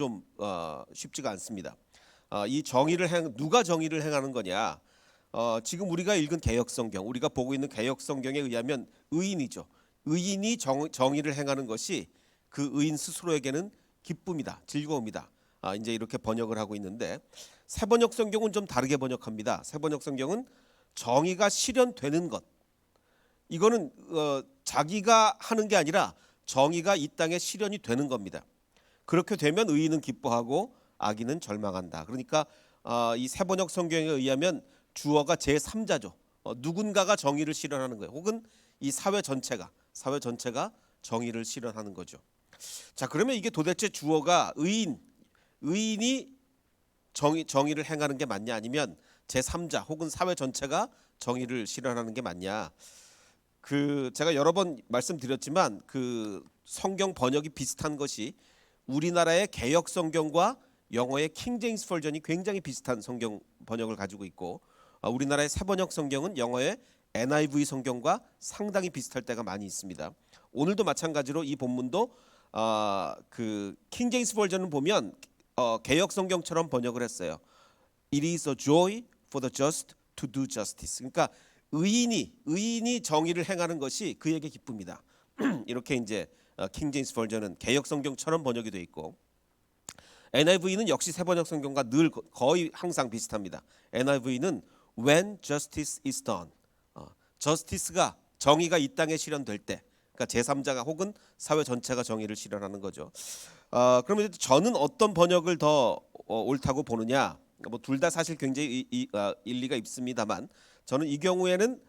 좀 쉽지가 않습니다. 이 정의를 누가 정의를 행하는 거냐? 지금 우리가 읽은 개역성경, 우리가 보고 있는 개역성경에 의하면 의인이죠. 의인이 정의를 행하는 것이 그 의인 스스로에게는 기쁨이다, 즐거움이다. 이제 이렇게 번역을 하고 있는데 새번역 성경은 좀 다르게 번역합니다. 새번역 성경은 정의가 실현되는 것. 이거는 자기가 하는 게 아니라 정의가 이 땅에 실현이 되는 겁니다. 그렇게 되면 의인은 기뻐하고 악인은 절망한다. 그러니까 이 새번역 성경에 의하면 주어가 제3자죠. 누군가가 정의를 실현하는 거예요. 혹은 이 사회 전체가 정의를 실현하는 거죠. 자, 그러면 이게 도대체 주어가 의인이 정의를 행하는 게 맞냐, 아니면 제3자 혹은 사회 전체가 정의를 실현하는 게 맞냐? 제가 여러 번 말씀드렸지만 그 성경 번역이 비슷한 것이 우리나라의 개역 성경과 영어의 킹 제임스 버전이 굉장히 비슷한 성경 번역을 가지고 있고, 우리나라의 새번역 성경은 영어의 NIV 성경과 상당히 비슷할 때가 많이 있습니다. 오늘도 마찬가지로 이 본문도 그 킹 제임스 버전을 보면 개역 성경처럼 번역을 했어요. It is a joy for the just to do justice. 그러니까 의인이 정의를 행하는 것이 그에게 기쁨이다. 이렇게 이제 킹 제임스 버전은 개역 성경처럼 번역이 되어 있고, NIV는 역시 새번역 성경과 늘 거의 항상 비슷합니다. NIV는 when justice is done, justice가 정의가 이 땅에 실현될 때, 그러니까 제3자가 혹은 사회 전체가 정의를 실현하는 거죠. 그러면 저는 어떤 번역을 더 옳다고 보느냐? 뭐 둘 다 사실 굉장히 일리가 있습니다만, 저는 이 경우에는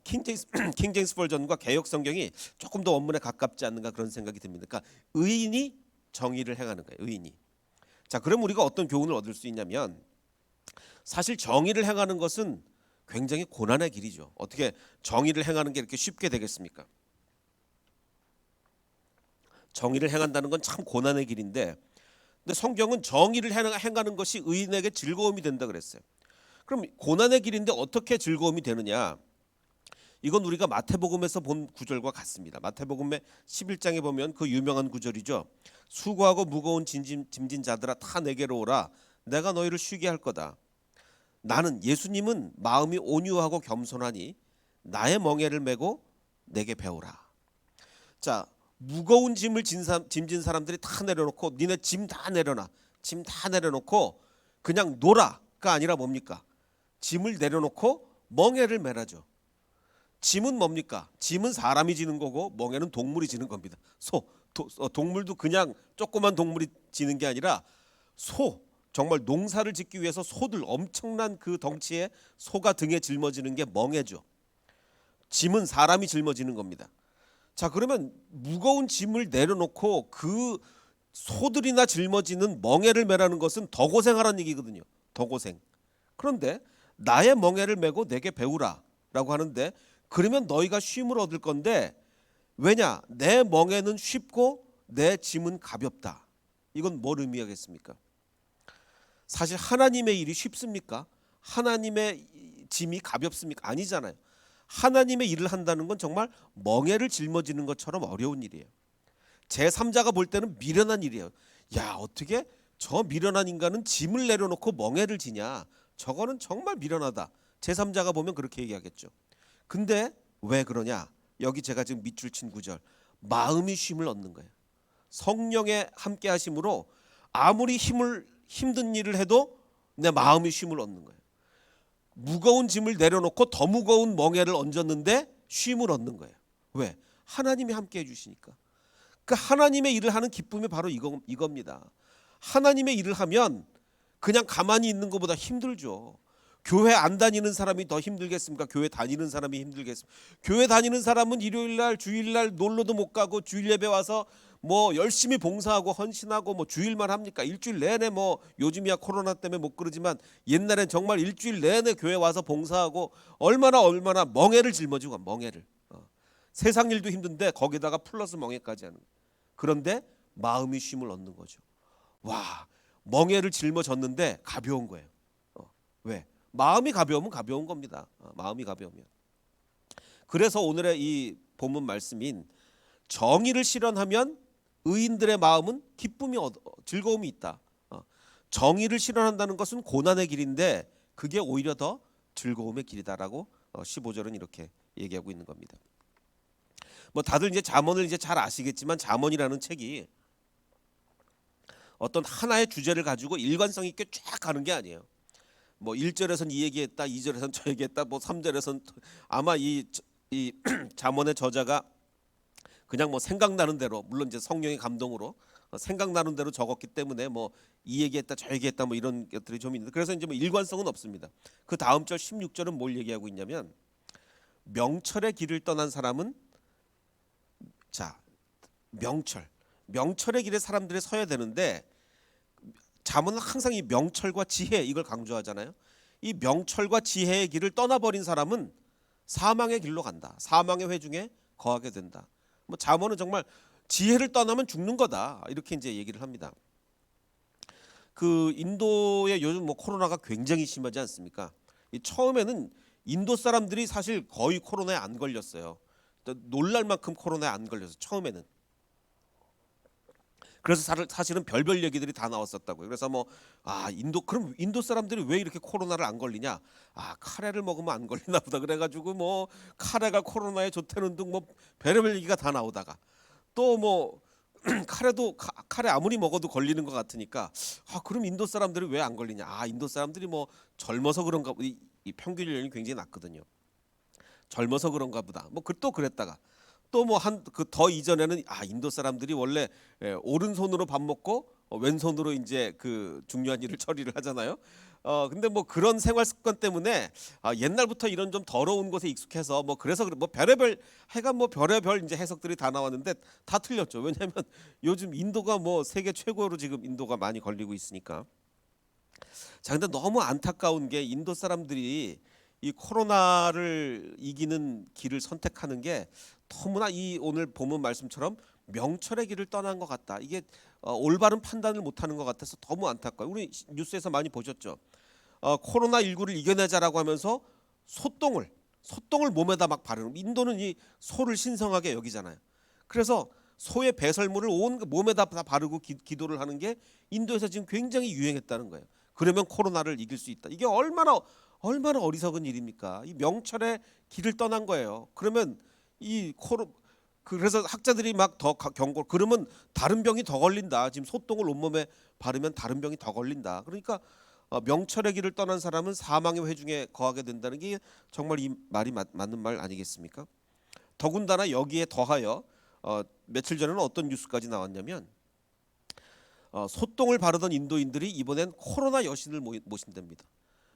킹 제임스 버전과 개역 성경이 조금 더 원문에 가깝지 않는가 그런 생각이 듭니다. 그러니까 의인이 정의를 행하는 거예요. 의인이. 자, 그럼 우리가 어떤 교훈을 얻을 수 있냐면, 사실 정의를 행하는 것은 굉장히 고난의 길이죠. 어떻게 정의를 행하는 게 이렇게 쉽게 되겠습니까? 정의를 행한다는 건 참 고난의 길인데, 근데 성경은 정의를 행하는 것이 의인에게 즐거움이 된다 그랬어요. 그럼 고난의 길인데 어떻게 즐거움이 되느냐? 이건 우리가 마태복음에서 본 구절과 같습니다. 마태복음의 11장에 보면 그 유명한 구절이죠. 수고하고 무거운 짐진 자들아 다 내게로 오라. 내가 너희를 쉬게 할 거다. 나는, 예수님은 마음이 온유하고 겸손하니 나의 멍에를 메고 내게 배우라. 자, 무거운 짐을 짐진 사람들이 다 내려놓고, 니네 짐 다 내려놔. 짐 다 내려놓고 그냥 놀아가 아니라 뭡니까? 짐을 내려놓고 멍에를 메라죠. 짐은 뭡니까? 짐은 사람이 지는 거고 멍에는 동물이 지는 겁니다. 동물도 그냥 조그만 동물이 지는 게 아니라 정말 농사를 짓기 위해서 소들, 엄청난 그 덩치의 소가 등에 짊어지는 게 멍에죠. 짐은 사람이 짊어지는 겁니다. 자, 그러면 무거운 짐을 내려놓고 그 소들이나 짊어지는 멍에를 메라는 것은 더 고생하라는 얘기거든요. 더 고생. 그런데 나의 멍에를 메고 내게 배우라 라고 하는데, 그러면 너희가 쉼을 얻을 건데, 왜냐? 내 멍에는 쉽고 내 짐은 가볍다. 이건 뭘 의미하겠습니까? 사실 하나님의 일이 쉽습니까? 하나님의 짐이 가볍습니까? 아니잖아요. 하나님의 일을 한다는 건 정말 멍에를 짊어지는 것처럼 어려운 일이에요. 제3자가 볼 때는 미련한 일이에요. 야, 어떻게 저 미련한 인간은 짐을 내려놓고 멍에를 지냐? 저거는 정말 미련하다. 제3자가 보면 그렇게 얘기하겠죠. 근데 왜 그러냐? 여기 제가 지금 밑줄 친 구절, 마음이 쉼을 얻는 거예요. 성령의 함께 하심으로 아무리 힘든 일을 해도 내 마음이 쉼을 얻는 거예요. 무거운 짐을 내려놓고 더 무거운 멍에를 얹었는데 쉼을 얻는 거예요. 왜? 하나님이 함께 해주시니까. 그 하나님의 일을 하는 기쁨이 바로 이겁니다. 하나님의 일을 하면 그냥 가만히 있는 것보다 힘들죠. 교회 안 다니는 사람이 더 힘들겠습니까? 교회 다니는 사람이 힘들겠습니까? 교회 다니는 사람은 일요일날, 주일날 놀러도 못 가고 주일 예배 와서 뭐 열심히 봉사하고 헌신하고 뭐 주일만 합니까? 일주일 내내 뭐 요즘이야 코로나 때문에 못 그러지만 옛날엔 정말 일주일 내내 교회 와서 봉사하고 얼마나 멍에를 짊어지고 멍에를. 세상 일도 힘든데 거기다가 플러스 멍에까지 하는. 그런데 마음이 쉼을 얻는 거죠. 와, 멍에를 짊어졌는데 가벼운 거예요. 왜? 마음이 가벼우면 가벼운 겁니다. 마음이 가벼우면. 그래서 오늘의 이 본문 말씀인 정의를 실현하면 의인들의 마음은 즐거움이 있다. 정의를 실현한다는 것은 고난의 길인데 그게 오히려 더 즐거움의 길이다라고 15절은 이렇게 얘기하고 있는 겁니다. 뭐 다들 이제 잠언을 이제 잘 아시겠지만 잠언이라는 책이 어떤 하나의 주제를 가지고 일관성 있게 쫙 가는 게 아니에요. 뭐 1절에선 이 얘기했다, 2절에선 저 얘기했다, 뭐 3절에선 아마 이 잠언의 저자가 그냥 뭐 생각나는 대로, 물론 이제 성령의 감동으로 생각나는 대로 적었기 때문에 뭐 이 얘기했다 저 얘기했다 뭐 이런 것들이 좀 있는데, 그래서 이제 뭐 일관성은 없습니다. 그 다음 절 16절은 뭘 얘기하고 있냐면, 명철의 길을 떠난 사람은, 자, 명철의 길에 사람들이 서야 되는데 잠언은 항상 이 명철과 지혜, 이걸 강조하잖아요. 이 명철과 지혜의 길을 떠나버린 사람은 사망의 길로 간다. 사망의 회중에 거하게 된다. 뭐 잠언은 정말 지혜를 떠나면 죽는 거다, 이렇게 이제 얘기를 합니다. 그 인도에 요즘 뭐 코로나가 굉장히 심하지 않습니까? 이 처음에는 인도 사람들이 사실 거의 코로나에 안 걸렸어요. 놀랄 만큼 코로나에 안 걸려서 처음에는. 그래서 사실은 별별 얘기들이 다 나왔었다고요. 그래서 뭐 그럼 인도 사람들이 왜 이렇게 코로나를 안 걸리냐? 카레를 먹으면 안 걸리나 보다. 그래가지고 뭐 카레가 코로나에 좋다는 등 뭐 별의별 얘기가 다 나오다가 또 뭐 카레 아무리 먹어도 걸리는 것 같으니까 그럼 인도 사람들이 왜 안 걸리냐? 인도 사람들이 뭐 젊어서 그런가 보다. 이 평균 연령이 굉장히 낮거든요. 젊어서 그런가 보다. 뭐 또 그랬다가 또 뭐 더 이전에는 인도 사람들이 원래 오른손으로 밥 먹고 왼손으로 이제 그 중요한 일을 처리를 하잖아요. 근데 뭐 그런 생활 습관 때문에 옛날부터 이런 좀 더러운 것에 익숙해서 뭐 그래서 뭐 별의별 해가 뭐 별의별 이제 해석들이 다 나왔는데 다 틀렸죠. 왜냐하면 요즘 인도가 뭐 세계 최고로 지금 인도가 많이 걸리고 있으니까. 자, 근데 너무 안타까운 게 인도 사람들이 이 코로나를 이기는 길을 선택하는 게 너무나 이 오늘 본문 말씀처럼 명철의 길을 떠난 것 같다. 이게 올바른 판단을 못하는 것 같아서 너무 안타까워요. 우리 뉴스에서 많이 보셨죠. 코로나19를 이겨내자라고 하면서 소똥을 몸에다 막 바르는, 인도는 이 소를 신성하게 여기잖아요. 그래서 소의 배설물을 온 몸에다 다 바르고 기도를 하는 게 인도에서 지금 굉장히 유행했다는 거예요. 그러면 코로나를 이길 수 있다. 이게 얼마나 어리석은 일입니까? 이 명철의 길을 떠난 거예요. 그러면 그래서 학자들이 막 더 경고, 그러면 다른 병이 더 걸린다. 지금 소똥을 온몸에 바르면 다른 병이 더 걸린다. 그러니까 명철의 길을 떠난 사람은 사망의 회중에 거하게 된다는 게 정말 이 말이 맞는 말 아니겠습니까? 더군다나 여기에 더하여 며칠 전에는 어떤 뉴스까지 나왔냐면 소똥을 바르던 인도인들이 이번엔 코로나 여신을 모신답니다.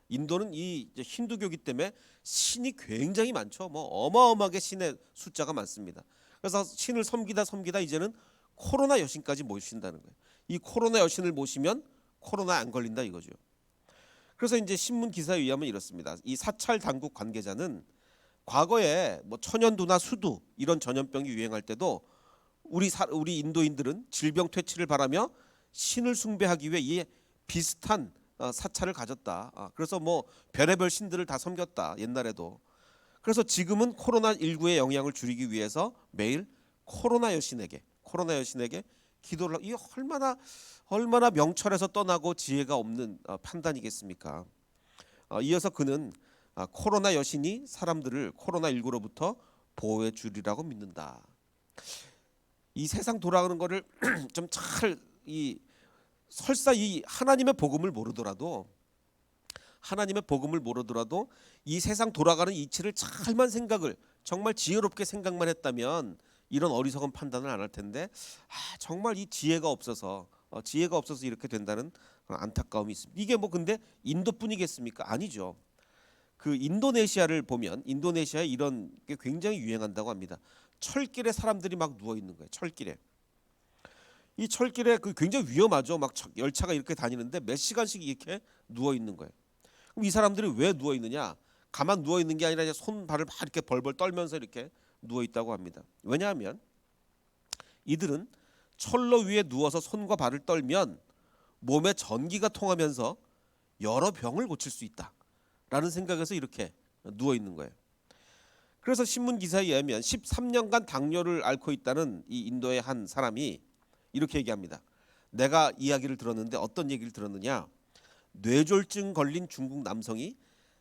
인도는 이 힌두교기 때문에 신이 굉장히 많죠. 뭐 어마어마하게 신의 숫자가 많습니다. 그래서 신을 섬기다 이제는 코로나 여신까지 모신다는 거예요. 이 코로나 여신을 모시면 코로나에 안 걸린다 이거죠. 그래서 이제 신문 기사에 의하면 이렇습니다. 이 사찰 당국 관계자는 과거에 뭐 천연두나 수두 이런 전염병이 유행할 때도 우리 인도인들은 질병 퇴치를 바라며 신을 숭배하기 위해 이 비슷한 사찰을 가졌다. 그래서 뭐 별의별 신들을 다 섬겼다 옛날에도. 그래서 지금은 코로나19의 영향을 줄이기 위해서 매일 코로나 여신에게 기도를 하고, 이게 얼마나 명철에서 떠나고 지혜가 없는 판단이겠습니까? 이어서 그는 코로나 여신이 사람들을 코로나19로부터 보호해 주리라고 믿는다. 이 세상 돌아가는 거를 좀 설사 이 하나님의 복음을 모르더라도 이 세상 돌아가는 이치를 정말 지혜롭게 생각만 했다면 이런 어리석은 판단을 안 할 텐데 정말 이 지혜가 없어서 이렇게 된다는 그런 안타까움이 있습니다. 이게 뭐 근데 인도뿐이겠습니까? 아니죠. 그 인도네시아를 보면 인도네시아에 이런 게 굉장히 유행한다고 합니다. 철길에 사람들이 막 누워 있는 거예요. 이 철길에 굉장히 위험하죠. 막 열차가 이렇게 다니는데 몇 시간씩 이렇게 누워 있는 거예요. 그럼 이 사람들이 왜 누워 있느냐? 가만 누워 있는 게 아니라 이제 손 발을 막 이렇게 벌벌 떨면서 이렇게 누워 있다고 합니다. 왜냐하면 이들은 철로 위에 누워서 손과 발을 떨면 몸에 전기가 통하면서 여러 병을 고칠 수 있다라는 생각에서 이렇게 누워 있는 거예요. 그래서 신문 기사에 의하면 13년간 당뇨를 앓고 있다는 이 인도의 한 사람이 이렇게 얘기합니다. 내가 이야기를 들었는데 어떤 얘기를 들었느냐? 뇌졸중 걸린 중국 남성이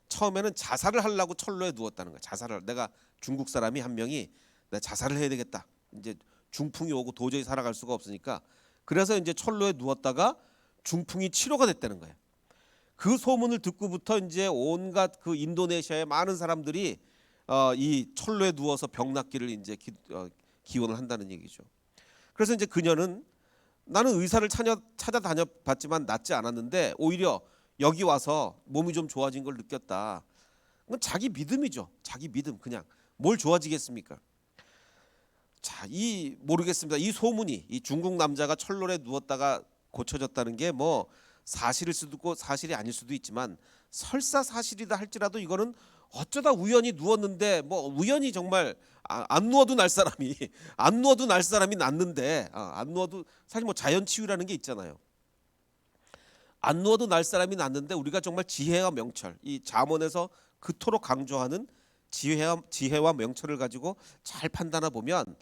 처음에는 자살을 하려고 철로에 누웠다는 거야. 내가 중국 사람이 한 명이 내가 자살을 해야 되겠다. 이제 중풍이 오고 도저히 살아갈 수가 없으니까 그래서 이제 철로에 누웠다가 중풍이 치료가 됐다는 거예요. 그 소문을 듣고부터 이제 온갖 그 인도네시아의 많은 사람들이 이 철로에 누워서 병 낫기를 이제 기원을 한다는 얘기죠. 그래서 이제 그녀는 나는 의사를 찾아다녀 봤지만 낫지 않았는데 오히려 여기 와서 몸이 좀 좋아진 걸 느꼈다. 그건 자기 믿음이죠. 자기 믿음. 그냥 뭘 좋아지겠습니까? 자, 모르겠습니다. 이 소문이 이 중국 남자가 철로에 누웠다가 고쳐졌다는 게 뭐 사실일 수도 있고 사실이 아닐 수도 있지만 설사 사실이다 할지라도 이거는 어쩌다 우연히 누웠는데 뭐 우연히 정말 안 누워도 날 사람이 안 누워도 날 사람이 낫는데 안 누워도 사실 뭐 자연 치유라는 게 있잖아요. 안 누워도 날 사람이 낫는데 우리가 정말 지혜와 명철, 이 잠언에서 그토록 강조하는 지혜와 명철을 가지고 잘 판단해 보면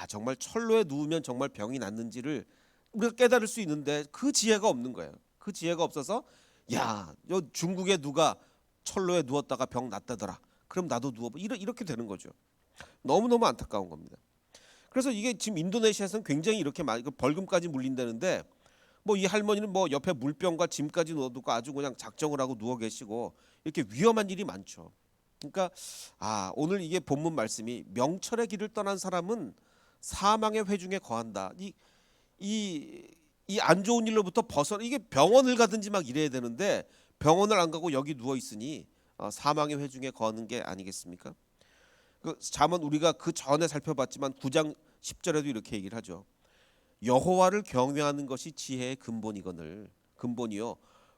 정말 철로에 누우면 정말 병이 낫는지를 우리가 깨달을 수 있는데 그 지혜가 없는 거예요. 그 지혜가 없어서 중국에 누가 철로에 누웠다가 병 낫다더라. 그럼 나도 누워봐. 이렇게 되는 거죠. 너무너무 안타까운 겁니다. 그래서 이게 지금 인도네시아에서는 굉장히 이렇게 많이 벌금까지 물린다는데 뭐 이 할머니는 뭐 옆에 물병과 짐까지 넣어두고 아주 그냥 작정을 하고 누워 계시고 이렇게 위험한 일이 많죠. 그러니까 오늘 이게 본문 말씀이 명철의 길을 떠난 사람은 사망의 회중에 거한다. 이 안 좋은 일로부터 이게 병원을 가든지 막 이래야 되는데 병원을 안 가고 여기 누워 있으니 사망의 회중에 거하는 게 아니겠습니까? 그 잠언 우리가 그 전에 살펴봤지만 9장 10절에도 이렇게 얘기를 하죠. 여호와를 경외하는 것이 지혜의 근본이요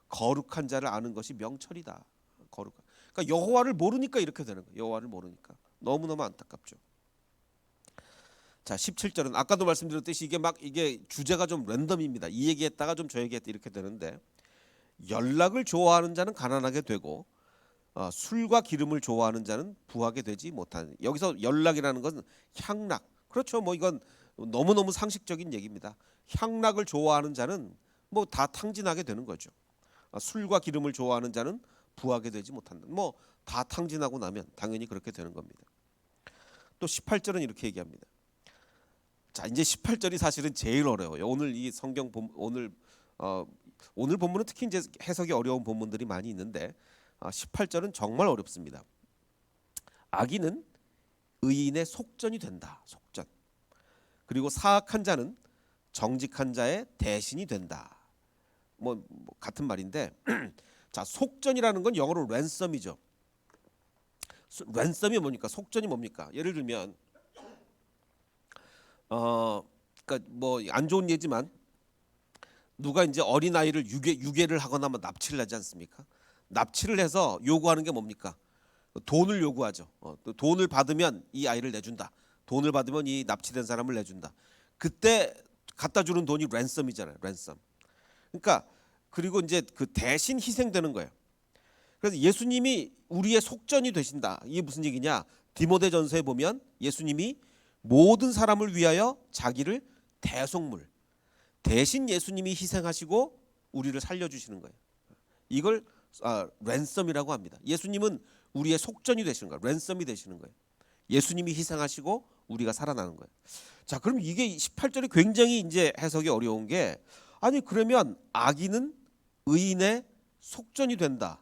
거룩한 자를 아는 것이 명철이다. 그러니까 여호와를 모르니까 이렇게 되는 거예요. 여호와를 모르니까 너무너무 안타깝죠. 자, 17절은 아까도 말씀드렸듯이 이게 주제가 좀 랜덤입니다. 이 얘기했다가 좀 저 얘기했다 이렇게 되는데 연락을 좋아하는 자는 가난하게 되고 술과 기름을 좋아하는 자는 부하게 되지 못하는. 여기서 연락이라는 것은 향락. 그렇죠. 뭐 이건 너무너무 상식적인 얘기입니다. 향락을 좋아하는 자는 뭐 다 탕진하게 되는 거죠. 술과 기름을 좋아하는 자는 부하게 되지 못한다. 뭐 다 탕진하고 나면 당연히 그렇게 되는 겁니다. 또 18절은 이렇게 얘기합니다. 자, 이제 18절이 사실은 제일 어려워요. 오늘 이 성경 오늘 본문은 특히 이제 해석이 어려운 본문들이 많이 있는데 18절은 정말 어렵습니다. 악인은 의인의 속전이 된다. 속전. 그리고 사악한 자는 정직한 자의 대신이 된다. 뭐 같은 말인데 자, 속전이라는 건 영어로 랜섬이죠. 랜섬이 뭡니까? 속전이 뭡니까? 예를 들면 그러니까 뭐 안 좋은 예지만 누가 이제 어린 아이를 유괴를 하거나 뭐 납치를 하지 않습니까? 납치를 해서 요구하는 게 뭡니까? 돈을 요구하죠. 또 돈을 받으면 이 아이를 내준다. 돈을 받으면 이 납치된 사람을 내준다. 그때 갖다 주는 돈이 랜섬이잖아요. 랜섬. 그러니까 그리고 이제 그 대신 희생되는 거예요. 그래서 예수님이 우리의 속전이 되신다. 이게 무슨 얘기냐? 디모데전서에 보면 예수님이 모든 사람을 위하여 자기를 대속물 대신 예수님이 희생하시고 우리를 살려주시는 거예요. 이걸 랜섬이라고 합니다. 예수님은 우리의 속전이 되시는 거예요. 랜섬이 되시는 거예요. 예수님이 희생하시고 우리가 살아나는 거예요. 자, 그럼 이게 18절이 굉장히 이제 해석이 어려운 게 그러면 악인은 의인의 속전이 된다.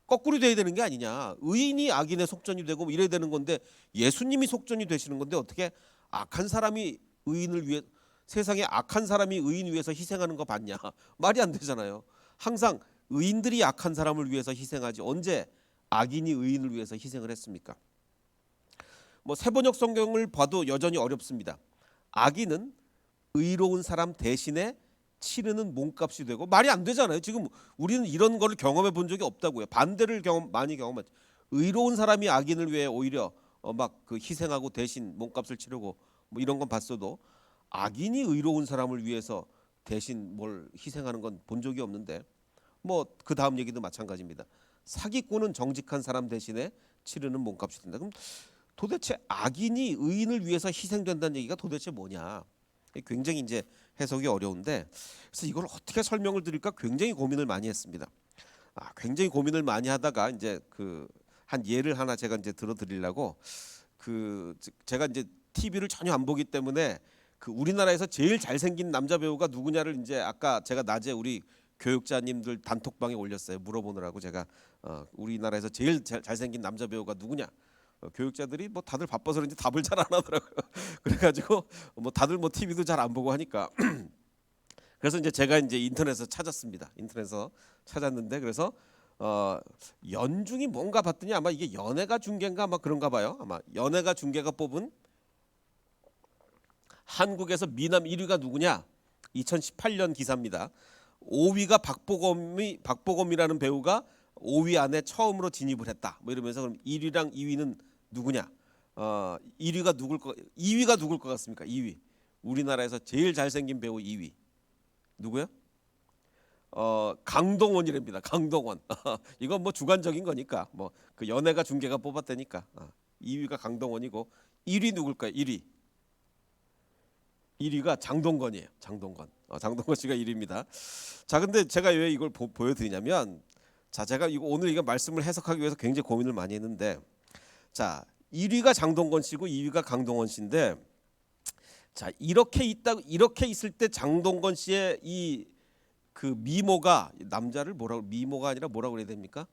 거꾸로 돼야 되는 게 아니냐. 의인이 악인의 속전이 되고 이래야 되는 건데 예수님이 속전이 되시는 건데 어떻게 악한 사람이 의인을 위해 세상에 악한 사람이 의인 위해서 희생하는 거 봤냐? 말이 안 되잖아요. 항상 의인들이 악한 사람을 위해서 희생하지 언제 악인이 의인을 위해서 희생을 했습니까? 뭐 세번역 성경을 봐도 여전히 어렵습니다. 악인은 의로운 사람 대신에 치르는 몸값이 되고 말이 안 되잖아요. 지금 우리는 이런 거를 경험해 본 적이 없다고요. 반대를 많이 경험하죠. 의로운 사람이 악인을 위해 오히려 그 희생하고 대신 몸값을 치르고 뭐 이런 건 봤어도 악인이 의로운 사람을 위해서 대신 뭘 희생하는 건 본 적이 없는데 뭐 그 다음 얘기도 마찬가지입니다. 사기꾼은 정직한 사람 대신에 치르는 몸값이 된다. 그럼 도대체 악인이 의인을 위해서 희생된다는 얘기가 도대체 뭐냐? 굉장히 이제 해석이 어려운데, 그래서 이걸 어떻게 설명을 드릴까 굉장히 고민을 많이 했습니다. 굉장히 고민을 많이 하다가 이제 그 한 예를 하나 제가 이제 들어드리려고, 제가 이제 TV를 전혀 안 보기 때문에 그 우리나라에서 제일 잘생긴 남자 배우가 누구냐를 이제 아까 제가 낮에 우리 교육자님들 단톡방에 올렸어요. 물어보느라고 제가 우리나라에서 제일 잘생긴 남자 배우가 누구냐. 교육자들이 뭐 다들 바빠서 그런지 답을 잘 안 하더라고요. 그래가지고 뭐 다들 뭐 TV도 잘 안 보고 하니까 그래서 이제 제가 이제 인터넷에서 찾았습니다. 인터넷에서 찾았는데, 그래서 연중이 뭔가 봤더니 아마 이게 연예가 중계인가 아마 그런가 봐요. 아마 연예가 중계가 뽑은 한국에서 미남 1위가 누구냐? 2018년 기사입니다. 5위가 박보검이라는 배우가 5위 안에 처음으로 진입을 했다. 뭐 이러면서 그럼 1위랑 2위는 누구냐? 2위가 누굴 것 같습니까? 2위. 우리나라에서 제일 잘생긴 배우 2위. 누구요? 강동원이랍니다. 강동원. 이건 뭐 주관적인 거니까 뭐 그 연예가 중계가 뽑았다니까. 2위가 강동원이고 1위 누굴까요? 1위가 장동건이에요. 장동건. 장동건 씨가 1위입니다. 자, 근데 제가 왜 이걸 보여드리냐면, 자, 제가 오늘 이거 말씀을 해석하기 위해서 굉장히 고민을 많이 했는데, 자, 1위가 장동건 씨고 2위가 강동원 씨인데, 자, 이렇게 있을 때 장동건 씨의 이 그 미모가, 남자를 미모가 아니라 뭐라고 그래야 됩니까?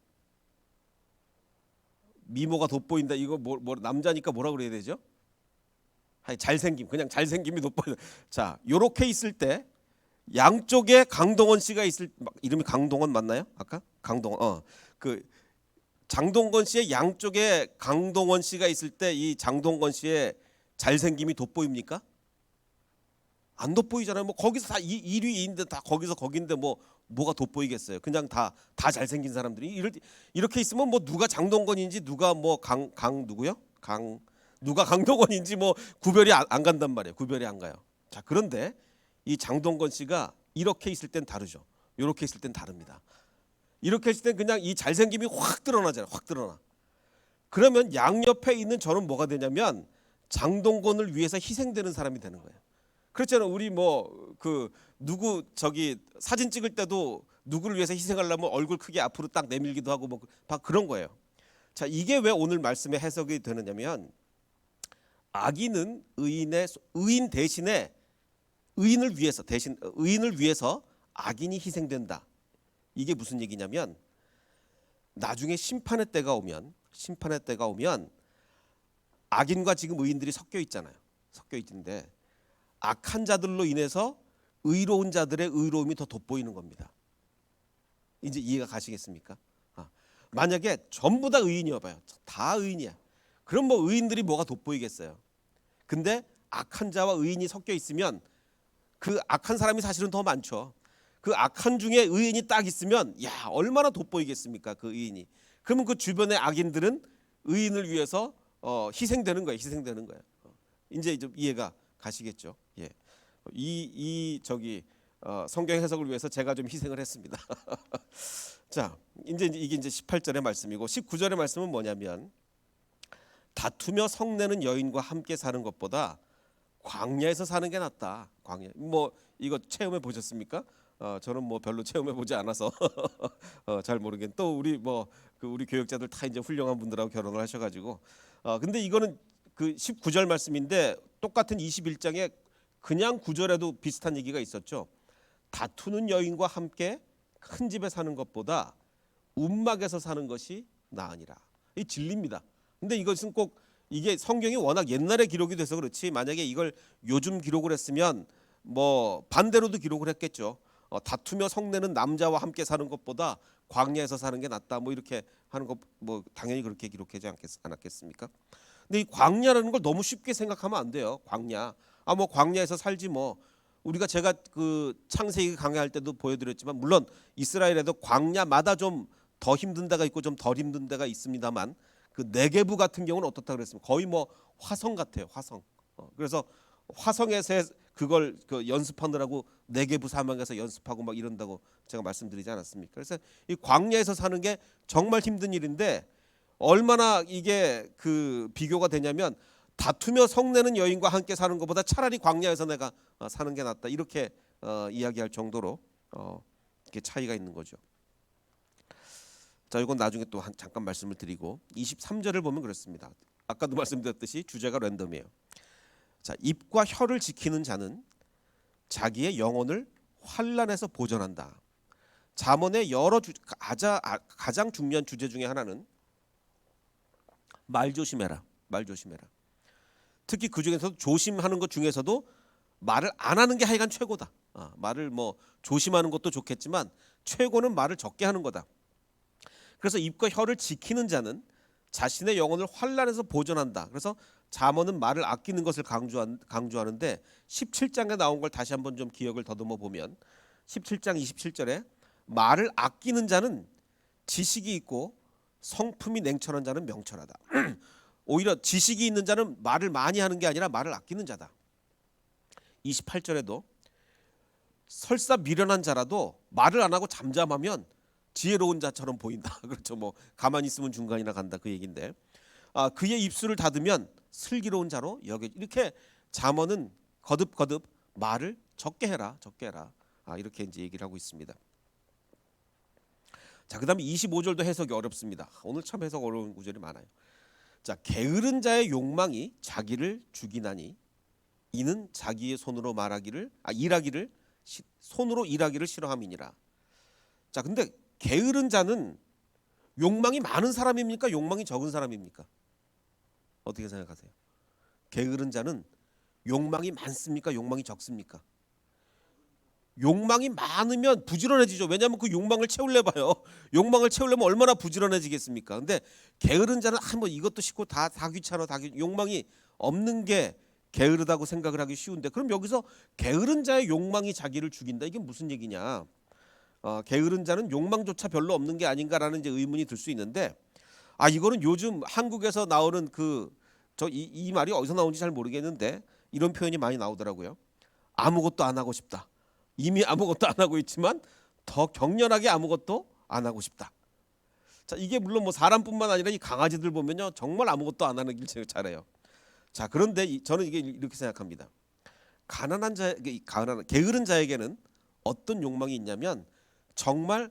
미모가 돋보인다. 이거 남자니까 뭐라고 그래야 되죠? 잘생김, 그냥 잘생김이 돋보인다. 자, 요렇게 있을 때 양쪽에 강동원 씨가 이름이 강동원 맞나요? 아까 강동원. 그 장동건 씨의 양쪽에 강동원 씨가 있을 때 이 장동건 씨의 잘생김이 돋보입니까? 안 돋보이잖아요. 뭐 거기서 다 1위인데 다 거긴데 뭐가 돋보이겠어요. 그냥 다 잘생긴 사람들이 이렇게 있으면 뭐 누가 장동건인지 누가 뭐 누구요? 누가 강동원인지 뭐 구별이 안 간단 말이에요. 구별이 안 가요. 자, 그런데 이 장동건 씨가 이렇게 있을 땐 다르죠. 이렇게 있을 땐 다릅니다. 이렇게 있을 땐 그냥 이 잘생김이 확 드러나잖아요. 확 드러나. 그러면 양옆에 있는 저는 뭐가 되냐면 장동건을 위해서 희생되는 사람이 되는 거예요. 그렇잖아요. 우리 누구 사진 찍을 때도 누구를 위해서 희생하려면 얼굴 크게 앞으로 딱 내밀기도 하고 뭐 그런 거예요. 자, 이게 왜 오늘 말씀의 해석이 되느냐면, 악인은 의인 대신에 의인을 위해서 악인이 희생된다. 이게 무슨 얘기냐면, 나중에 심판의 때가 오면 악인과 지금 의인들이 섞여 있잖아요. 섞여 있는데 악한 자들로 인해서 의로운 자들의 의로움이 더 돋보이는 겁니다. 이제 이해가 가시겠습니까? 만약에 전부 다 의인이어봐요. 다 의인이야. 그럼 뭐 의인들이 뭐가 돋보이겠어요? 근데 악한 자와 의인이 섞여 있으면 그 악한 사람이 사실은 더 많죠. 그 악한 중에 의인이 딱 있으면 얼마나 돋보이겠습니까? 그 의인이. 그러면 그 주변의 악인들은 의인을 위해서 희생되는 거예요. 이제 좀 이해가 가시겠죠? 예. 성경 해석을 위해서 제가 좀 희생을 했습니다. 자, 이게 이제 18절의 말씀이고 19절의 말씀은 뭐냐면, 다투며 성내는 여인과 함께 사는 것보다 광야에서 사는 게 낫다. 광야. 뭐 이거 체험해 보셨습니까? 저는 뭐 별로 체험해 보지 않아서 잘 모르겠는데, 또 우리 교육자들 다 이제 훌륭한 분들하고 결혼을 하셔가지고 근데 이거는 그 19절 말씀인데 똑같은 21장에 그냥 9절에도 비슷한 얘기가 있었죠. 다투는 여인과 함께 큰 집에 사는 것보다 움막에서 사는 것이 나으니라. 이 진리입니다. 근데 이것은 꼭 이게 성경이 워낙 옛날에 기록이 돼서 그렇지, 만약에 이걸 요즘 기록을 했으면 뭐 반대로도 기록을 했겠죠. 다투며 성내는 남자와 함께 사는 것보다 광야에서 사는 게 낫다. 뭐 이렇게 하는 거 뭐 당연히 그렇게 기록하지 않았겠습니까? 근데 이 광야라는 걸 너무 쉽게 생각하면 안 돼요. 광야. 뭐 광야에서 살지 뭐. 제가 그 창세기 강의할 때도 보여드렸지만, 물론 이스라엘에도 광야마다 좀 더 힘든 데가 있고 좀 덜 힘든 데가 있습니다만, 그 네게부 같은 경우는 어떻다 그랬습니까? 거의 뭐 화성 같아요. 화성. 그래서 화성에서 그걸 연습하느라고 네게부 사막에서 연습하고 막 이런다고 제가 말씀드리지 않았습니까? 그래서 이 광야에서 사는 게 정말 힘든 일인데, 얼마나 이게 그 비교가 되냐면, 다투며 성내는 여인과 함께 사는 것보다 차라리 광야에서 내가 사는 게 낫다. 이렇게 이야기할 정도로 이렇게 차이가 있는 거죠. 자, 이건 나중에 또 잠깐 말씀을 드리고 23절을 보면 그렇습니다. 아까도 말씀드렸듯이 주제가 랜덤이에요. 자, 입과 혀를 지키는 자는 자기의 영혼을 환난에서 보전한다. 잠언의 가장 중요한 주제 중에 하나는 말 조심해라. 말 조심해라. 특히 그 중에서도 조심하는 것 중에서도 말을 안 하는 게 하여간 최고다. 말을 뭐 조심하는 것도 좋겠지만 최고는 말을 적게 하는 거다. 그래서 입과 혀를 지키는 자는 자신의 영혼을 환난에서 보전한다. 그래서 잠언은 말을 아끼는 것을 강조하는데 17장에 나온 걸 다시 한번 좀 기억을 더듬어 보면 17장 27절에 말을 아끼는 자는 지식이 있고 성품이 냉철한 자는 명철하다. 오히려 지식이 있는 자는 말을 많이 하는 게 아니라 말을 아끼는 자다. 28절에도 설사 미련한 자라도 말을 안 하고 잠잠하면 지혜로운 자처럼 보인다. 그렇죠. 뭐 가만히 있으면 중간이나 간다 그 얘기인데 그의 입술을 닫으면 슬기로운 자로 여겨. 이렇게 잠언은 거듭거듭 말을 적게 해라. 이렇게 이제 얘기를 하고 있습니다. 자, 그다음에 25절도 해석이 어렵습니다. 오늘 참 해석 어려운 구절이 많아요. 자, 게으른 자의 욕망이 자기를 죽이나니 이는 자기의 손으로 손으로 일하기를 싫어함이니라. 자, 근데 게으른 자는 욕망이 많은 사람입니까? 욕망이 적은 사람입니까? 어떻게 생각하세요? 게으른 자는 욕망이 많습니까? 욕망이 적습니까? 욕망이 많으면 부지런해지죠. 왜냐하면 그 욕망을 채우려 봐요. 욕망을 채우려면 얼마나 부지런해지겠습니까? 근데 게으른 자는 뭐 이것도 싫고 다 귀찮아. 욕망이 없는 게 게으르다고 생각을 하기 쉬운데, 그럼 여기서 게으른 자의 욕망이 자기를 죽인다. 이게 무슨 얘기냐? 게으른 자는 욕망조차 별로 없는 게 아닌가라는 이제 의문이 들 수 있는데, 이거는 요즘 한국에서 나오는 이 말이 어디서 나온지 잘 모르겠는데 이런 표현이 많이 나오더라고요. 아무것도 안 하고 싶다. 이미 아무것도 안 하고 있지만 더 격렬하게 아무것도 안 하고 싶다. 자, 이게 물론 뭐 사람뿐만 아니라 이 강아지들 보면요 정말 아무것도 안 하는 길 잘해요. 자, 그런데 저는 이게 이렇게 생각합니다. 게으른 자에게는 어떤 욕망이 있냐면 정말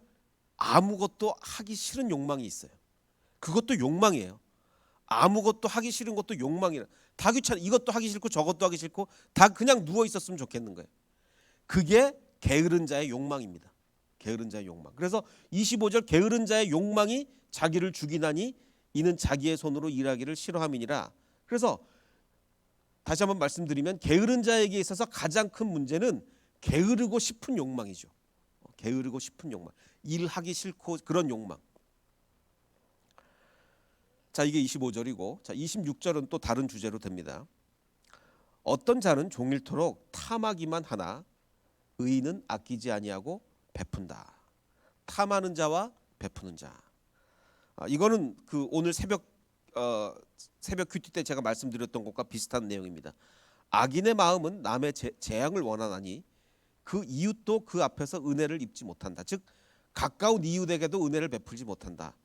아무것도 하기 싫은 욕망이 있어요. 그것도 욕망이에요. 아무것도 하기 싫은 것도 욕망이라. 다 귀찮아. 이것도 하기 싫고 저것도 하기 싫고 다 그냥 누워 있었으면 좋겠는 거예요. 그게 게으른 자의 욕망입니다. 게으른 자의 욕망. 그래서 25절 게으른 자의 욕망이 자기를 죽이나니 이는 자기의 손으로 일하기를 싫어함이니라. 그래서 다시 한번 말씀드리면 게으른 자에게 있어서 가장 큰 문제는 게으르고 싶은 욕망이죠. 게으르고 싶은 욕망. 일하기 싫고 그런 욕망. 자, 이게 25절이고, 자, 26절은 또 다른 주제로 됩니다. 어떤 자는 종일토록 탐하기만 하나 의인은 아끼지 아니하고 베푼다. 탐하는 자와 베푸는 자. 이거는 그 오늘 새벽 큐티 때 제가 말씀드렸던 것과 비슷한 내용입니다. 악인의 마음은 남의 재앙을 원하나니 그 이웃도 그 앞에서 은혜를 입지 못한다. 즉 가까운 이웃에게도 은혜를 베풀지 못한다.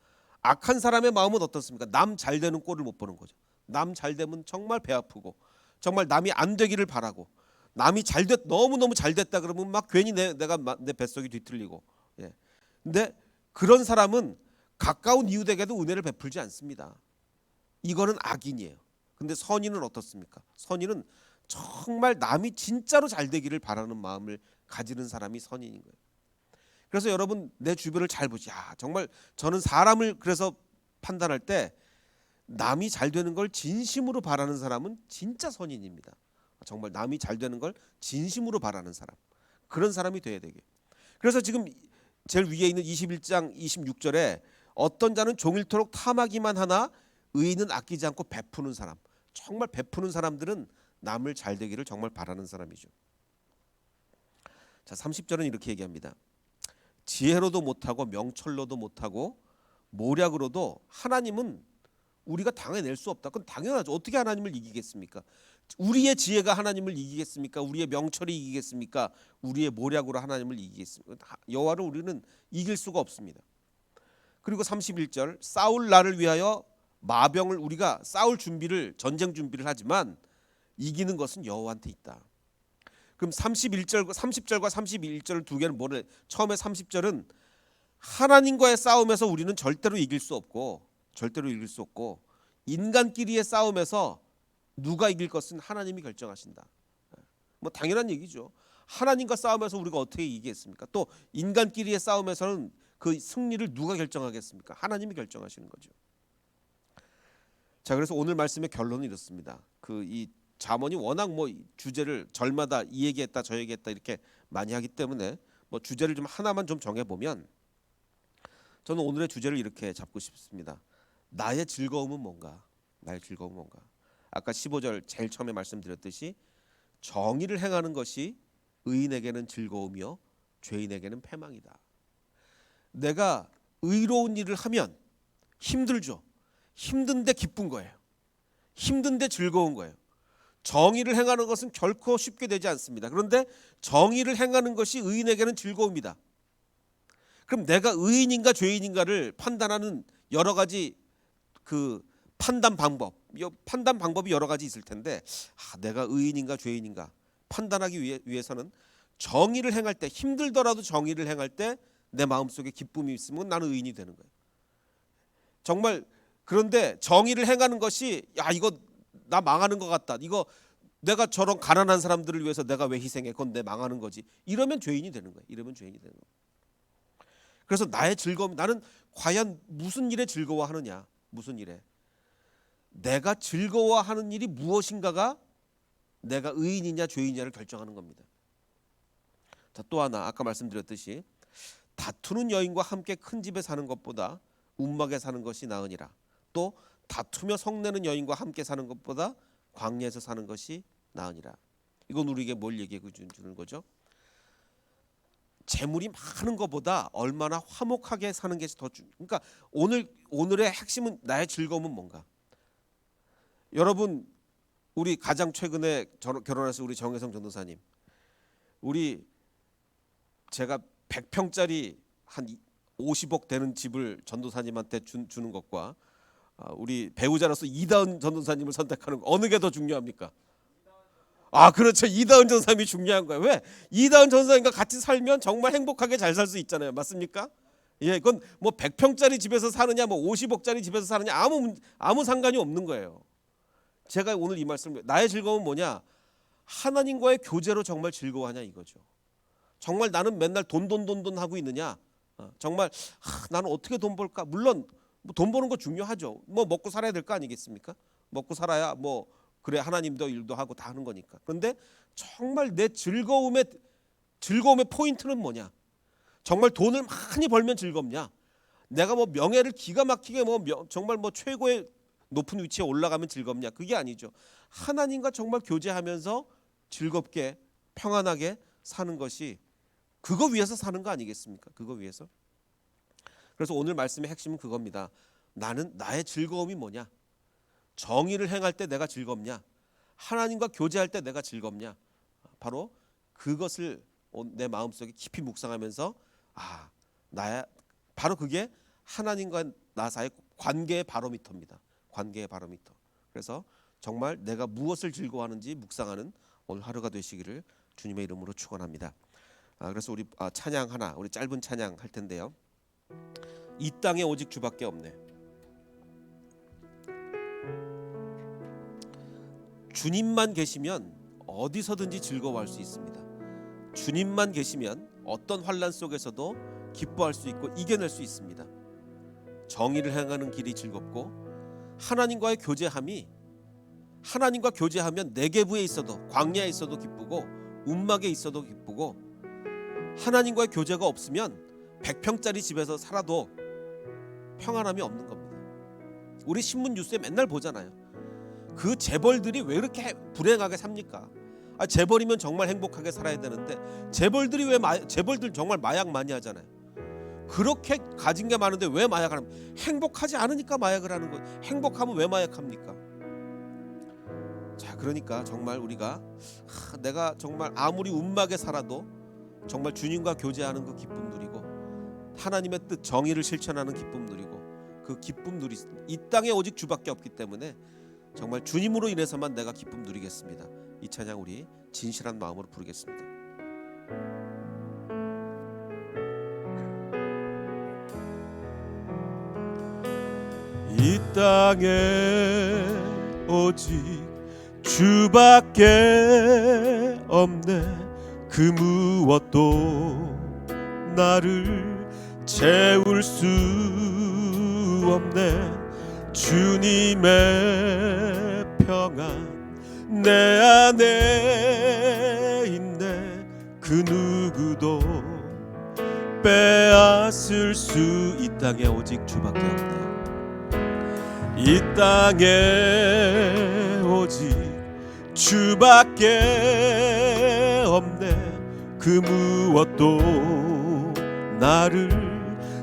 악한 사람의 마음은 어떻습니까? 남 잘 되는 꼴을 못 보는 거죠. 남 잘 되면 정말 배 아프고 정말 남이 안 되기를 바라고, 남이 너무너무 잘 됐다 그러면 막 괜히 내 뱃속이 뒤틀리고. 예. 근데 그런 사람은 가까운 이웃에게도 은혜를 베풀지 않습니다. 이거는 악인이에요. 근데 선인은 어떻습니까? 선인은 정말 남이 진짜로 잘 되기를 바라는 마음을 가지는 사람이 선인인 거예요. 그래서 여러분 내 주변을 잘 보지. 정말 저는 사람을 그래서 판단할 때 남이 잘 되는 걸 진심으로 바라는 사람은 진짜 선인입니다. 정말 남이 잘 되는 걸 진심으로 바라는 사람, 그런 사람이 돼야 되게. 그래서 지금 제일 위에 있는 21장 26절에 어떤 자는 종일토록 탐하기만 하나 의인은 아끼지 않고 베푸는 사람. 정말 베푸는 사람들은 남을 잘 되기를 정말 바라는 사람이죠. 자, 30절은 이렇게 얘기합니다. 지혜로도 못하고 명철로도 못하고 모략으로도 하나님은 우리가 당해낼 수 없다. 그건 당연하죠. 어떻게 하나님을 이기겠습니까? 우리의 지혜가 하나님을 이기겠습니까? 우리의 명철이 이기겠습니까? 우리의 모략으로 하나님을 이기겠습니까? 여호와를 우리는 이길 수가 없습니다. 그리고 31절 사울 나를 위하여 마병을 우리가 싸울 준비를 전쟁 준비를 하지만 이기는 것은 여호와한테 있다. 그럼 30절과 31절 두 개는 뭐래? 처음에 30절은 하나님과의 싸움에서 우리는 절대로 이길 수 없고 인간끼리의 싸움에서 누가 이길 것은 하나님이 결정하신다. 뭐 당연한 얘기죠. 하나님과 싸움에서 우리가 어떻게 이기겠습니까? 또 인간끼리의 싸움에서는 그 승리를 누가 결정하겠습니까? 하나님이 결정하시는 거죠. 자, 그래서 오늘 말씀의 결론은 이렇습니다. 이 잠언이 워낙 뭐 주제를 절마다 이 얘기했다 저 얘기했다 이렇게 많이 하기 때문에 뭐 주제를 좀 하나만 좀 정해 보면 저는 오늘의 주제를 이렇게 잡고 싶습니다. 나의 즐거움은 뭔가? 나의 즐거움은 뭔가? 아까 15절 제일 처음에 말씀드렸듯이 정의를 행하는 것이 의인에게는 즐거움이요 죄인에게는 패망이다. 내가 의로운 일을 하면 힘들죠. 힘든데 기쁜 거예요. 힘든데 즐거운 거예요. 정의를 행하는 것은 결코 쉽게 되지 않습니다. 그런데 정의를 행하는 것이 의인에게는 즐거움이다. 그럼 내가 의인인가 죄인인가를 판단하는 여러 가지 판단 방법이 여러 가지 있을 텐데 내가 의인인가 죄인인가 판단하기 위해서는 정의를 행할 때 힘들더라도 정의를 행할 때 내 마음속에 기쁨이 있으면 나는 의인이 되는 거예요. 정말 그런데 정의를 행하는 것이 이거 나 망하는 것 같다. 이거 내가 저런 가난한 사람들을 위해서 내가 왜 희생해? 그건 내 망하는 거지. 이러면 죄인이 되는 거예요. 그래서 나의 즐거움, 나는 과연 무슨 일에 즐거워하느냐? 무슨 일에? 내가 즐거워하는 일이 무엇인가가 내가 의인이냐 죄인이냐를 결정하는 겁니다. 자, 또 하나 아까 말씀드렸듯이 다투는 여인과 함께 큰 집에 사는 것보다 움막에 사는 것이 나으니라. 또 다투며 성내는 여인과 함께 사는 것보다 광야에서 사는 것이 나으니라. 이건 우리에게 뭘 얘기해 주는 거죠? 재물이 많은 것보다 얼마나 화목하게 사는 것이 더 그러니까 오늘의 핵심은 나의 즐거움은 뭔가? 여러분 우리 가장 최근에 결혼해서 우리 정혜성 전도사님 제가 100평짜리 한 50억 되는 집을 전도사님한테 주는 것과 우리 배우자로서 이다은 전도사님을 선택하는 거 어느 게 더 중요합니까? 그렇죠. 이다은 전도사님이 중요한 거예요. 왜? 이다은 전도사님과 같이 살면 정말 행복하게 잘 살 수 있잖아요. 맞습니까? 예, 그건 뭐 100평짜리 집에서 사느냐 뭐 50억짜리 집에서 사느냐 아무 상관이 없는 거예요. 제가 오늘 이 말씀 나의 즐거움은 뭐냐? 하나님과의 교제로 정말 즐거워하냐 이거죠. 정말 나는 맨날 돈 하고 있느냐? 정말 나는 어떻게 돈 벌까? 물론 돈 버는 거 중요하죠. 뭐 먹고 살아야 될 거 아니겠습니까? 먹고 살아야 뭐 그래 하나님도 일도 하고 다 하는 거니까. 그런데 정말 내 즐거움의 포인트는 뭐냐? 정말 돈을 많이 벌면 즐겁냐? 내가 뭐 명예를 기가 막히게 정말 최고의 높은 위치에 올라가면 즐겁냐? 그게 아니죠. 하나님과 정말 교제하면서 즐겁게 평안하게 사는 것이 그거 위해서 사는 거 아니겠습니까? 그거 위해서. 그래서 오늘 말씀의 핵심은 그겁니다. 나의 즐거움이 뭐냐? 정의를 행할 때 내가 즐겁냐? 하나님과 교제할 때 내가 즐겁냐? 바로 그것을 내 마음속에 깊이 묵상하면서 바로 그게 하나님과 나 사이의 관계의 바로미터입니다. 관계의 바로미터. 그래서 정말 내가 무엇을 즐거워하는지 묵상하는 오늘 하루가 되시기를 주님의 이름으로 축원합니다. 그래서 우리 찬양 하나, 우리 짧은 찬양 할 텐데요. 이 땅에 오직 주밖에 없네. 주님만 계시면 어디서든지 즐거워할 수 있습니다. 주님만 계시면 어떤 환난 속에서도 기뻐할 수 있고 이겨낼 수 있습니다. 정의를 행하는 길이 즐겁고 하나님과 교제하면 네게부에 있어도 광야에 있어도 기쁘고 움막에 있어도 기쁘고 하나님과의 교제가 없으면 100평짜리 집에서 살아도 평안함이 없는 겁니다. 우리 신문 뉴스에 맨날 보잖아요. 그 재벌들이 왜 이렇게 불행하게 삽니까? 재벌이면 정말 행복하게 살아야 되는데 재벌들 정말 마약 많이 하잖아요. 그렇게 가진 게 많은데 왜 마약을 합니까? 행복하지 않으니까 마약을 하는 거예요. 행복하면 왜 마약합니까? 자, 그러니까 정말 우리가 내가 정말 아무리 움막에 살아도 정말 주님과 교제하는 그 기쁨 누리고 하나님의 뜻 정의를 실천하는 기쁨 누리고 그 기쁨 누리 이 땅에 오직 주밖에 없기 때문에 정말 주님으로 인해서만 내가 기쁨 누리겠습니다. 이 찬양 우리 진실한 마음으로 부르겠습니다. 이 땅에 오직 주밖에 없네. 그 무엇도 나를 채울 수 없네. 주님의 평안 내 안에 있네. 그 누구도 빼앗을 수 이 땅에 오직 주밖에 없네. 이 땅에 오직 주밖에 없네. 그 무엇도 나를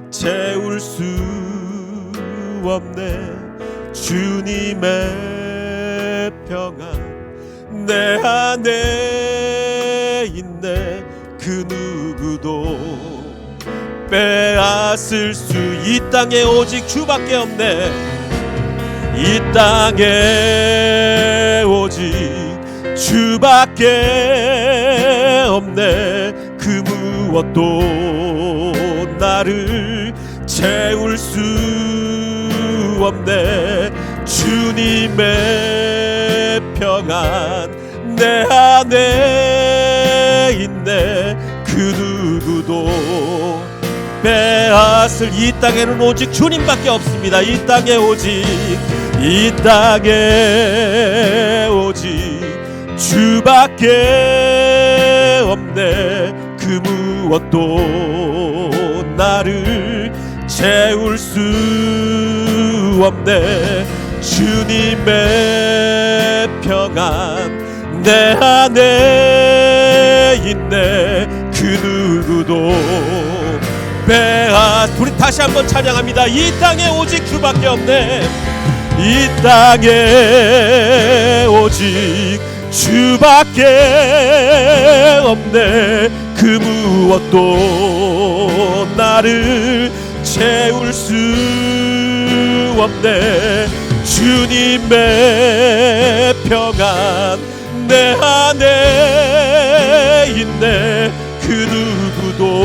채울 수 없네. 주님의 평안 내 안에 있네. 그 누구도 빼앗을 수 이 땅에 오직 주밖에 없네. 이 땅에 오직 주밖에 없네. 그 무엇도 나를 채울 수 없네. 주님의 평안 내 안에 있네. 그 누구도 빼앗을 이 땅에는 오직 주님밖에 없습니다. 이 땅에 오직 주밖에 없네. 그 무엇도 나를 채울 수 없네. 주님의 평안 내 안에 있네. 그 누구도 우리 다시 한번 찬양합니다. 이 땅에 오직 주밖에 없네. 이 땅에 오직 주밖에 없네. 그 무엇도 나를 채울 수 없네. 주님의 평안 내 안에 있네. 그 누구도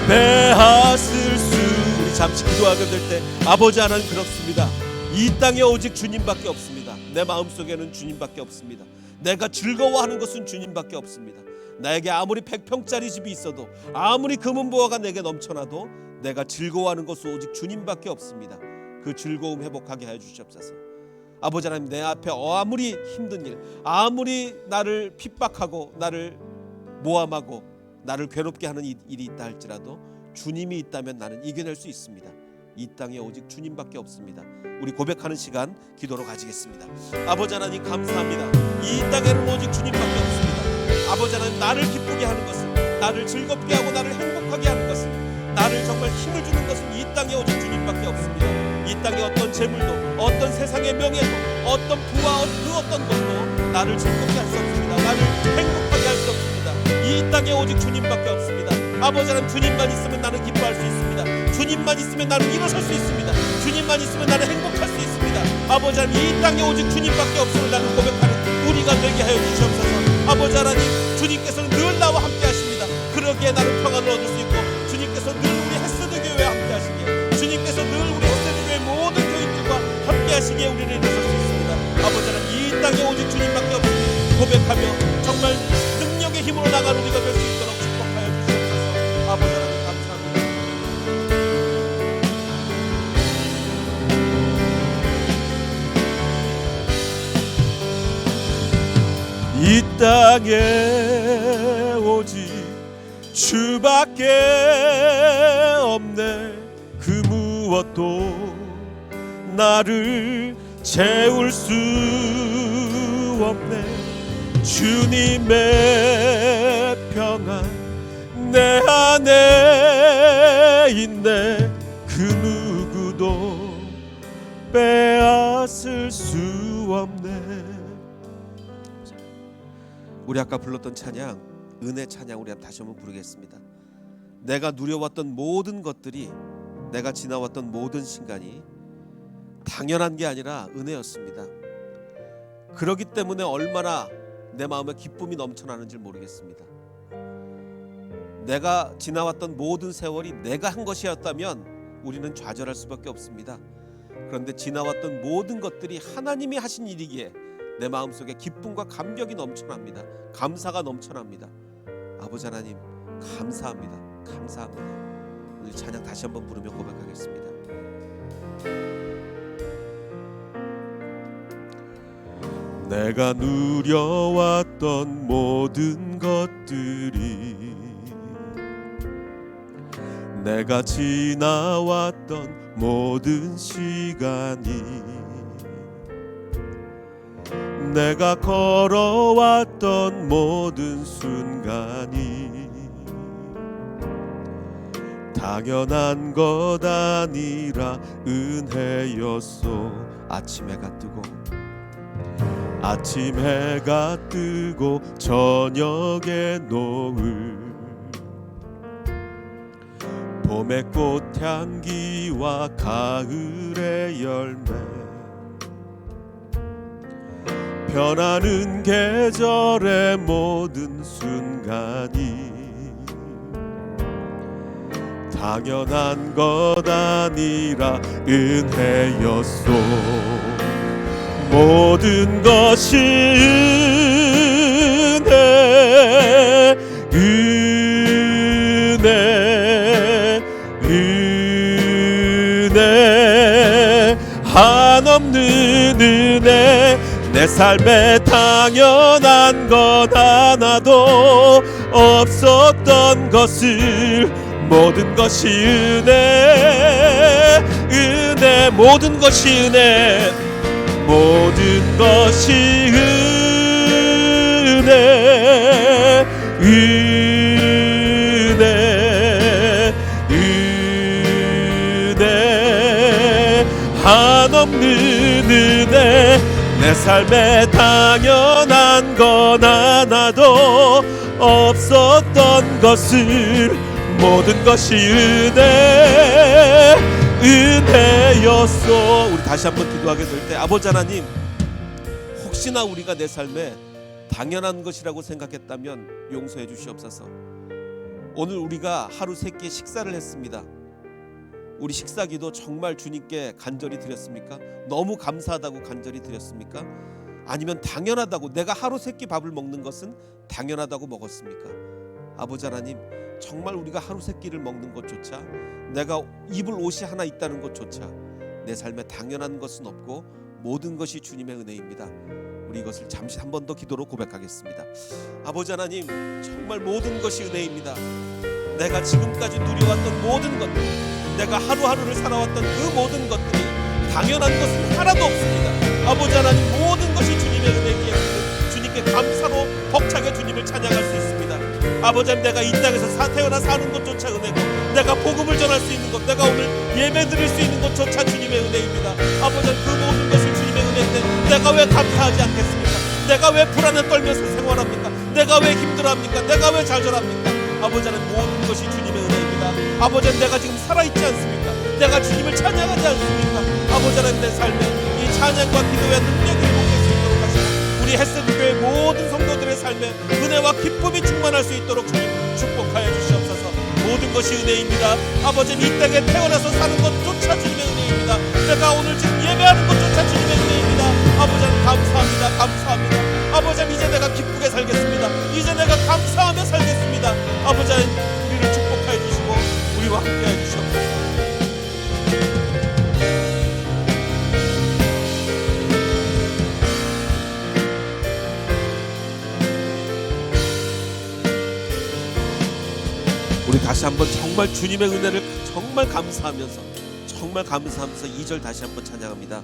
빼앗을 수. 우리 잠시 기도하게 될 때 아버지 하나님 그렇습니다. 이 땅에 오직 주님밖에 없습니다. 내 마음속에는 주님밖에 없습니다. 내가 즐거워하는 것은 주님밖에 없습니다. 나에게 아무리 100평짜리 집이 있어도 아무리 금은보화가 내게 넘쳐나도 내가 즐거워하는 것은 오직 주님밖에 없습니다. 그 즐거움 회복하게 하여 주시옵소서. 아버지 하나님 내 앞에 아무리 힘든 일, 아무리 나를 핍박하고 나를 모함하고 나를 괴롭게 하는 일이 있다 할지라도 주님이 있다면 나는 이겨낼 수 있습니다. 이 땅에 오직 주님밖에 없습니다. 우리 고백하는 시간 기도로 가지겠습니다. 아버지 하나님 감사합니다. 이 땅에는 오직 주님밖에 없습니다. 아버지 하나님 나를 기쁘게 하는 것은, 나를 즐겁게 하고 나를 행복하게 하는 것은, 나를 정말 힘을 주는 것은 이 땅에 오직 주님밖에 없습니다. 이 땅의 어떤 재물도, 어떤 세상의 명예도, 어떤 부와 그 어떤 것도 나를 즐겁게 할 수 없습니다. 나를 행복하게 할 수 없습니다. 이 땅에 오직 주님밖에 없습니다. 아버지 하나님 주님만 있으면 나는 기뻐할 수 있습니다. 주님만 있으면 나는 일어설 수 있습니다. 주님만 있으면 나는 행복할 수 있습니다. 아버지 하나님 이 땅에 오직 주님밖에 없음을 나는 고백하는 우리가 되게 하여 주시옵소서. 아버지 하나님 주님께서는 늘 나와 함께 하십니다. 그러기에 나는 평안을 얻을 수 있고 주님께서 늘 우리 햇세드 교회와 함께 하시기에, 주님께서 늘 우리 햇세드 교회 모든 교인들과 함께 하시기에 우리는 일어설 수 있습니다. 아버지 하나님 이 땅에 오직 주님밖에 없음을 고백하며 정말 능력의 힘으로 나가는 우리가 될 수 있도록 축복하여 주시옵소서. 아버지 하나님 감사합니다. 이 땅에 오직 주밖에 없네. 그 무엇도 나를 채울 수 없네. 주님의 평안 내 안에 있네. 그 누구도 빼앗을 수 없네. 우리 아까 불렀던 찬양, 은혜 찬양 우리 다시 한번 부르겠습니다. 내가 누려왔던 모든 것들이 내가 지나왔던 모든 순간이 당연한 게 아니라 은혜였습니다. 그렇기 때문에 얼마나 내 마음에 기쁨이 넘쳐나는지 모르겠습니다. 내가 지나왔던 모든 세월이 내가 한 것이었다면 우리는 좌절할 수밖에 없습니다. 그런데 지나왔던 모든 것들이 하나님이 하신 일이기에 내 마음속에 기쁨과 감격이 넘쳐납니다. 감사가 넘쳐납니다. 아버지 하나님 감사합니다. 감사합니다. 우리 찬양 다시 한번 부르며 고백하겠습니다. 내가 누려왔던 모든 것들이, 내가 지나왔던 모든 시간이, 내가 걸어왔던 모든 순간이 당연한 것 아니라 은혜였소. 아침 해가 뜨고 저녁에 노을, 봄의 꽃향기와 가을의 열매, 변하는 계절의 모든 순간이 당연한 것 아니라 은혜였소. 모든 것이 은혜, 은혜, 한없는 은혜. 내 삶에 당연한 것 하나도 없었던 것을, 모든 것이 은혜, 은혜, 모든 것이 은혜, 모든 것이 은혜, 은혜, 은혜, 한없는 은혜. 내 삶에 당연한 건 하나도 없었던 것을, 모든 것이 은혜, 은혜였소. 우리 다시 한번 기도하게 될 때, 아버지 하나님, 혹시나 우리가 내 삶에 당연한 것이라고 생각했다면 용서해 주시옵소서. 오늘 우리가 하루 세 끼 식사를 했습니다. 우리 식사기도 정말 주님께 간절히 드렸습니까? 너무 감사하다고 간절히 드렸습니까? 아니면 당연하다고, 내가 하루 세 끼 밥을 먹는 것은 당연하다고 먹었습니까? 아버지 하나님, 정말 우리가 하루 세 끼를 먹는 것조차, 내가 입을 옷이 하나 있다는 것조차 내 삶에 당연한 것은 없고 모든 것이 주님의 은혜입니다. 우리 이것을 잠시 한 번 더 기도로 고백하겠습니다. 아버지 하나님, 정말 모든 것이 은혜입니다. 내가 지금까지 누려왔던 모든 것들, 내가 하루하루를 살아왔던 그 모든 것들이 당연한 것은 하나도 없습니다. 아버지 하나님, 모든 것이 주님의 은혜기에 주님께 감사로 벅차게 주님을 찬양할 수 있습니다. 아버지 하나님, 내가 이 땅에서 태어나 사는 것조차 은혜고, 내가 복음을 전할 수 있는 것, 내가 오늘 예배 드릴 수 있는 것조차 주님의 은혜입니다. 아버지 하나님, 그 모든 것을 주님의 은혜인데 내가 왜 감사하지 않겠습니까? 내가 왜 불안에 떨면서 생활합니까? 내가 왜 힘들어합니까? 내가 왜 좌절합니까? 아버지 하나님, 모든 것이 주님의 은혜입니다. 아버지 하나님, 내가 지금 살아있지 않습니까? 내가 주님을 찬양하지 않습니까? 아버지 하나님, 내 삶에 이 찬양과 기도의 능력이 회복될 수 있도록 하시고, 우리 햇새교회 모든 성도들의 삶에 은혜와 기쁨이 충만할 수 있도록 주님 축복하여 주시옵소서. 모든 것이 은혜입니다. 아버지, 이 땅에 태어나서 사는 것조차 주님의 은혜입니다. 내가 오늘 지금 예배하는 것조차 주님의 은혜입니다. 아버지 하나님, 감사합니다. 감사합니다. 아버지 하나님, 이제 내가 기쁘게 살겠습니다. 이제 내가 감사하며 살겠습니다. 아버지 하나님, 우리를 축복하여 주시고 우리와 함께하여 주시옵소서. 우리 다시 한번 정말 주님의 은혜를 정말 감사하면서 2절 다시 한번 찬양합니다.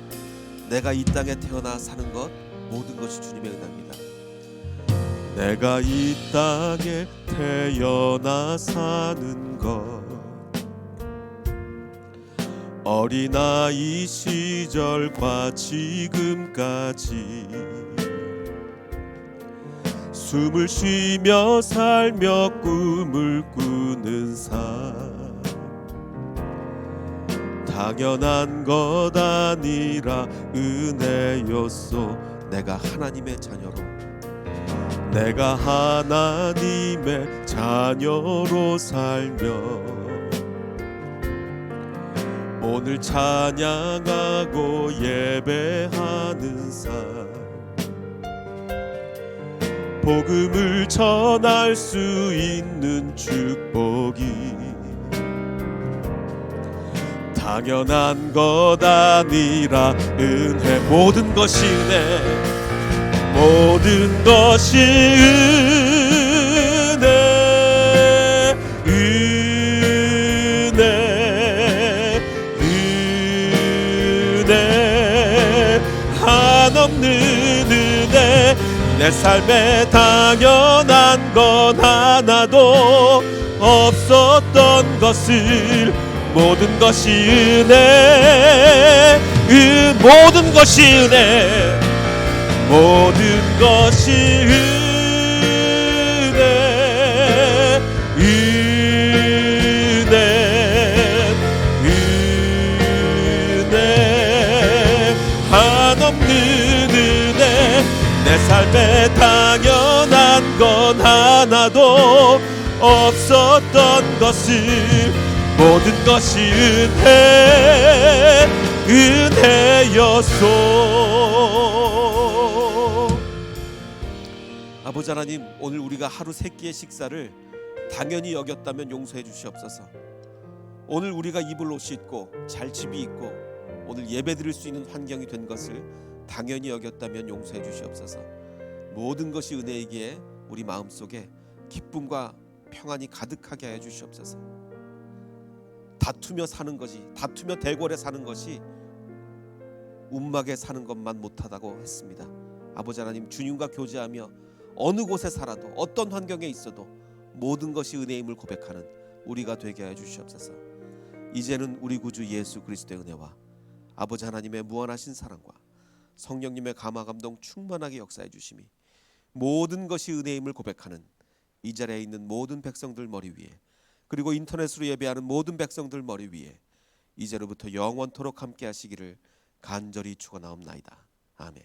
내가 이 땅에 태어나 사는 것, 모든 것이 주님의 은혜입니다. 내가 이 땅에 태어나 사는 것, 어린아이 시절과 지금까지 숨을 쉬며 살며 꿈을 꾸는 삶, 당연한 것 아니라 은혜였소. 내가 하나님의 자녀로, 내가 하나님의 자녀로 살며 오늘 찬양하고 예배하는 삶, 복음을 전할 수 있는 축복이 당연한 것 아니라 은혜. 모든 것이 은혜, 모든 것이 은혜, 은혜, 은혜, 한없는 은혜. 내 삶에 당연한 건 하나도 없었던 것을 모든 것이 은혜, 모든 것이 은혜, 모든 것이 은혜, 은혜, 은혜, 한없는 은혜. 내 삶에 당연한 건 하나도 없었던 것을 모든 것이 은혜, 은혜였소. 아버지 하나님, 오늘 우리가 하루 세 끼의 식사를 당연히 여겼다면 용서해 주시옵소서. 오늘 우리가 입을 옷이 있고 잘 집이 있고 오늘 예배드릴 수 있는 환경이 된 것을 당연히 여겼다면 용서해 주시옵소서. 모든 것이 은혜이기에 우리 마음속에 기쁨과 평안이 가득하게 하여 주시옵소서. 다투며 사는 것이, 다투며 대궐에 사는 것이 움막에 사는 것만 못하다고 했습니다. 아버지 하나님, 주님과 교제하며 어느 곳에 살아도 어떤 환경에 있어도 모든 것이 은혜임을 고백하는 우리가 되게 하여 주시옵소서. 이제는 우리 구주 예수 그리스도의 은혜와 아버지 하나님의 무한하신 사랑과 성령님의 감화 감동 충만하게 역사해 주심이 모든 것이 은혜임을 고백하는 이 자리에 있는 모든 백성들 머리 위에, 그리고 인터넷으로 예배하는 모든 백성들 머리 위에 이제로부터 영원토록 함께 하시기를 간절히 축원하옵나이다. 아멘.